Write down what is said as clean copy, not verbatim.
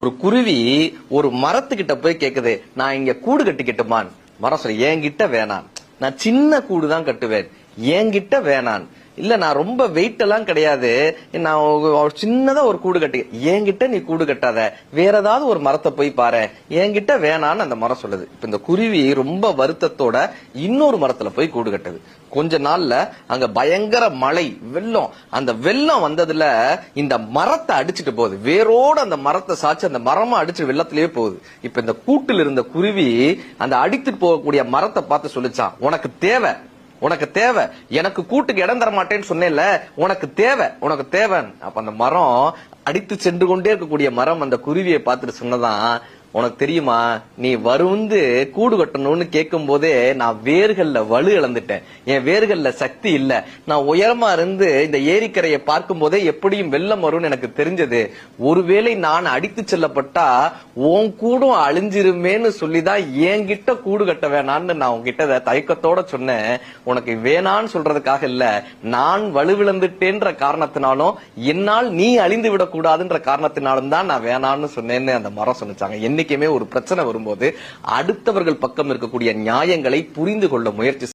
ஒரு குருவி ஒரு மரத்துக்கிட்ட போய் கேக்குது, நான் இங்க கூடு கட்டிக்கிட்டுமான். மரம் சொல்லி, என்கிட்ட வேணாம், நான் சின்ன கூடு தான் கட்டுவேன், என்கிட்ட வேணான். இல்ல, நான் ரொம்ப வெயிட் எல்லாம் கிடையாது, நான் சின்னதா ஒரு கூடு கட்டி, என்கிட்ட நீ கூடு கட்டாத, வேற ஏதாவது ஒரு மரத்தை போய் பாரு, என்கிட்ட வேணான்னு அந்த மரம் சொல்லுது. இப்ப இந்த குருவி ரொம்ப வருத்தத்தோட இன்னொரு மரத்துல போய் கூடு கட்டுது. கொஞ்ச நாள்ல அங்க பயங்கர மழை, வெள்ளம். அந்த வெள்ளம் வந்ததுல இந்த மரத்தை அடிச்சுட்டு போகுது, வேரோட அந்த மரத்தை சாச்சு அந்த மரமா அடிச்சு வெள்ளத்திலேயே போகுது. இப்ப இந்த கூட்டில் இருந்த குருவி அந்த அடித்துட்டு போகக்கூடிய மரத்தை பார்த்து சொல்லிச்சான், உனக்கு தேவை, உனக்கு தேவை, எனக்கு கூட்டுக்கு இடம் தர மாட்டேன்னு சொன்னேன்ல, உனக்கு தேவை, உனக்கு தேவை. அப்ப அந்த மரம், அடித்து சென்று கொண்டே இருக்கக்கூடிய மரம் அந்த குருவியை பார்த்துட்டு சொன்னதான், உனக்கு தெரியுமா, நீ வந்து கூடு கட்டணும்னு கேட்கும் போதே நான் வேர்கள்ல வலு இழந்துட்டேன், என் வேர்கள்ல சக்தி இல்ல, நான் உயரமா இருந்து இந்த ஏரிக்கரையை பார்க்கும் போதே எப்படியும் வெள்ளம் வரும்னு எனக்கு தெரிஞ்சது, ஒருவேளை நான் அடித்து செல்லப்பட்டா உன் கூடும் அழிஞ்சிருமேன்னு சொல்லிதான் என்கிட்ட கூடு கட்ட வேணான்னு நான் உன்கிட்ட தயக்கத்தோட சொன்னேன். உனக்கு வேணான்னு சொல்றதுக்காக இல்ல, நான் வலுவிழந்துட்டேன்ற காரணத்தினாலும் என்னால் நீ அழிந்து விடக்கூடாதுன்ற காரணத்தினாலும் தான் நான் வேணான்னு சொன்னேன்னு அந்த மரம் சொன்னிச்சாங்க. என்னைக்குமே ஒரு பிரச்சனை வரும்போது அடுத்தவர்கள் பக்கம் இருக்கக்கூடிய நியாயங்களை புரிந்து கொள்ள முயற்சி